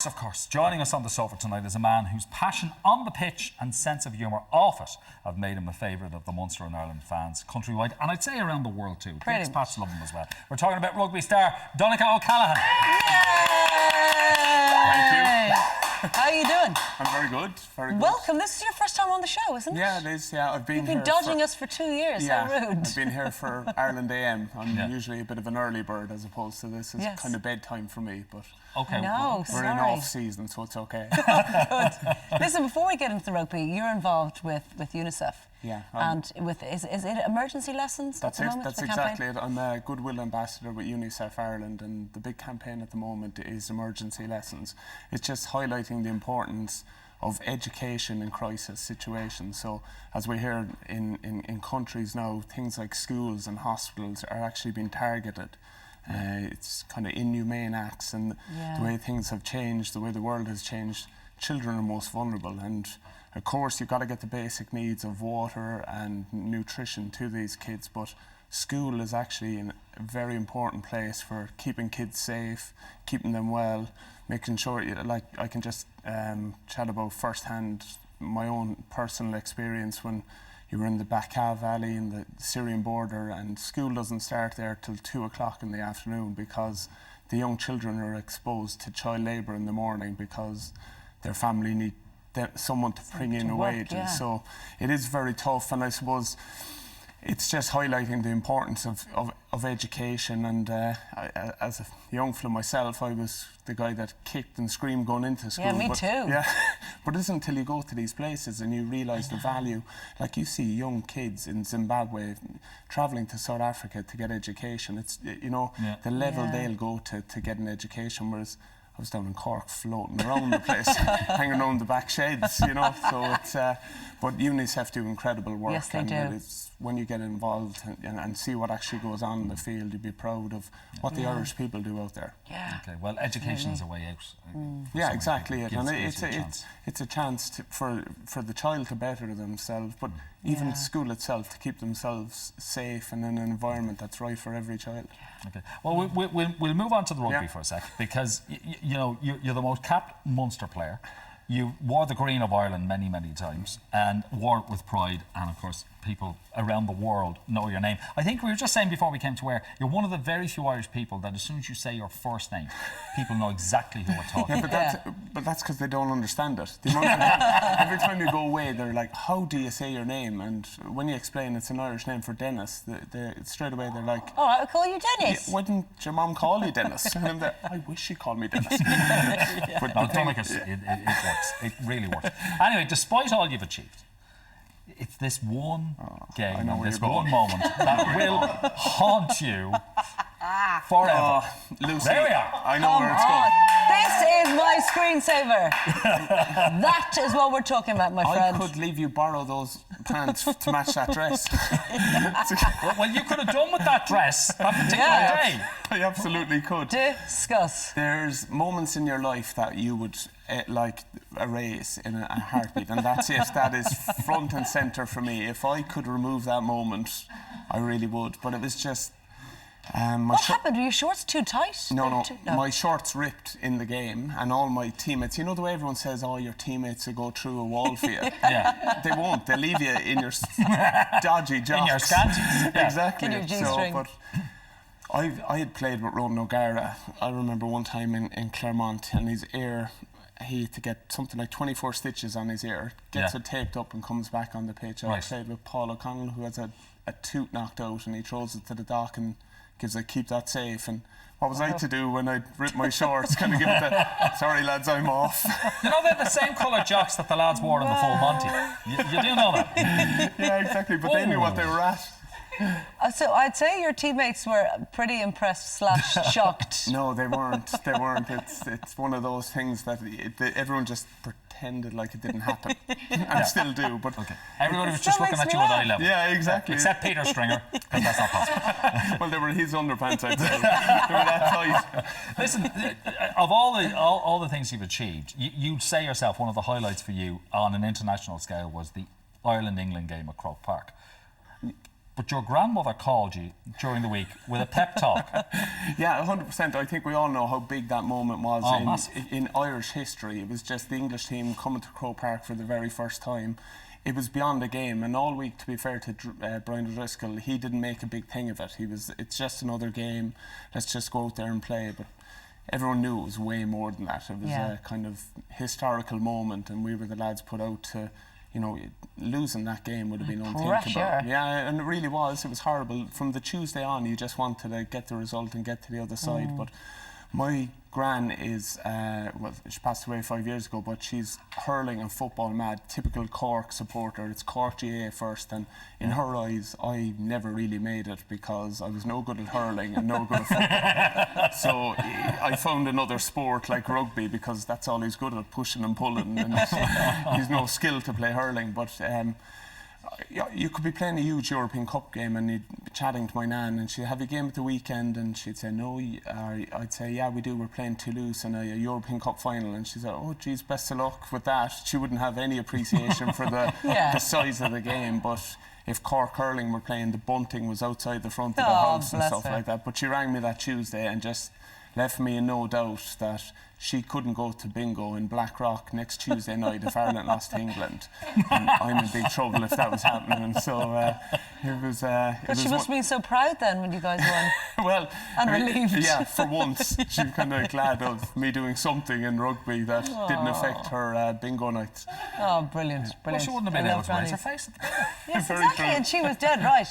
of course, joining us on the sofa tonight is a man whose passion on the pitch and sense of humour off it have made him a favourite of the Munster and Ireland fans countrywide, and I'd say around the world too. The expats love him as well. We're talking about rugby star Donncha O'Callaghan. Thank you. How are you doing? I'm very good, very good. Welcome. This is your first time on the show, isn't it? Yeah, it is. Yeah, You've been dodging us for 2 years. Yeah, so rude. I've been here for Ireland AM. I'm usually a bit of an early bird as opposed to this. It's kind of bedtime for me, but okay. No, we're in off-season, so it's okay. Good. Listen, before we get into the rugby, you're involved with UNICEF. Yeah. And is it emergency lessons That's at the it. moment? That's exactly it. I'm a Goodwill Ambassador with UNICEF Ireland, and the big campaign at the moment is emergency lessons. It's just highlighting the importance of education in crisis situations. So as we hear in countries now, things like schools and hospitals are actually being targeted. It's kind of inhumane acts, and the way things have changed, the way the world has changed, children are most vulnerable. And of course, you've got to get the basic needs of water and nutrition to these kids, but school is actually a very important place for keeping kids safe, keeping them well, making sure, like, I can just chat about firsthand my own personal experience when you were in the Bekaa Valley in the Syrian border, and school doesn't start there till 2 o'clock in the afternoon because the young children are exposed to child labour in the morning because their family need someone to bring in wages. Yeah. So it is very tough, and I suppose it's just highlighting the importance of education. And as a young fellow myself, I was the guy that kicked and screamed going into school. Yeah, me too. Yeah, but it isn't until you go to these places and you realise the value. Like, you see young kids in Zimbabwe travelling to South Africa to get education. It's, you know, the level they'll go to get an education, whereas I was down in Cork floating around the place, hanging around the back sheds, you know. So it's, but UNICEF do incredible work. Yes, they do. It's, when you get involved and see what actually goes on in the field, you'd be proud of what the Irish people do out there. Yeah. Okay. Well, education is a way out. Yeah, exactly. And it's a chance for the child to better themselves, but even school itself to keep themselves safe and in an environment that's right for every child. Okay. Well, we'll move on to the rugby for a sec, because you know you're the most capped Munster player. You wore the green of Ireland many, many times and wore it with pride, and of course people around the world know your name. I think we were just saying before we came to air, you're one of the very few Irish people that as soon as you say your first name, people know exactly who we're talking about. But that's because they don't understand it. The amount of time, every time you go away, they're like, how do you say your name? And when you explain it's an Irish name for Dennis, straight away they're like, oh, I'll call you Dennis. Why didn't your mum call you Dennis? And I'm there, I wish she called me Dennis. But no, it works. It really works. Anyway, despite all you've achieved, it's this one game and this one moment that will haunt you forever. Lucy, there we are. I know where it's going. This is my screensaver. That is what we're talking about, my friend. I could leave you borrow those pants to match that dress. Well, you could have done with that dress that particular day. I absolutely could. Discuss. There's moments in your life that you would like erase in a heartbeat, and that's it. That is front and centre for me. If I could remove that moment, I really would. But it was just... what happened? Were your shorts too tight? No. My shorts ripped in the game, and all my teammates, you know the way everyone says, oh, your teammates will go through a wall for you? They won't. They'll leave you in your dodgy jocks. In your scanties. Exactly. In your G-string. But I had played with Ronan O'Gara. I remember one time in Claremont, and his ear, he had to get something like 24 stitches on his ear, gets it taped up and comes back on the pitch. I played with Paul O'Connell, who has a tooth knocked out, and he throws it to the dock and gives a keep that safe. And what was I to do when I ripped my shorts? Kind of give it that, sorry lads, I'm off. You know, they're the same coloured jocks that the lads wore in the full Monty. You do know that? Yeah, exactly, but they knew what they were at. So I'd say your teammates were pretty impressed / shocked. No, they weren't. They weren't. It's one of those things that everyone just pretended like it didn't happen, and still do. But everybody was just looking at you at eye level. Yeah, exactly. Except Peter Stringer, because that's not possible. Well, they were his underpants, I'd say. They were that tight. Listen, of all the things you've achieved, you'd say yourself one of the highlights for you on an international scale was the Ireland-England game at Croke Park. but your grandmother called you during the week with a pep talk. Yeah, 100%. I think we all know how big that moment was in Irish history. It was just the English team coming to Croke Park for the very first time. It was beyond a game, and all week, to be fair to Brian O'Driscoll, he didn't make a big thing of it. It's just another game. Let's just go out there and play. But everyone knew it was way more than that. It was a kind of historical moment, and we were the lads put out to, you know, losing that game would have been unthinkable. Pressure. Yeah, and it really was. It was horrible. From the Tuesday on, you just wanted to get the result and get to the other side. But my gran is, well, she passed away 5 years ago, but she's hurling and football mad, typical Cork supporter. It's Cork GA first, and in her eyes, I never really made it because I was no good at hurling and no good at football. So I found another sport like rugby because that's all he's good at, pushing and pulling, and he's no skill to play hurling. But you could be playing a huge European Cup game and you'd be chatting to my nan and she'd have a game at the weekend and she'd say no, I'd say yeah we do, we're playing Toulouse in a European Cup final, and she'd say oh geez, best of luck with that. She wouldn't have any appreciation for the size of the game. But if Cork hurling were playing, the bunting was outside the front of the house and stuff like that. But she rang me that Tuesday and just left me in no doubt that she couldn't go to bingo in Blackrock next Tuesday night if Ireland lost to England. And I'm in big trouble if that was happening. And so it was. But she must have been so proud then when you guys won. Well, and relieved. Yeah, for once she was kind of glad of me doing something in rugby that didn't affect her bingo nights. Oh, brilliant, brilliant. Well, she wouldn't have been able to raise her face. Yes, exactly, and she was dead right.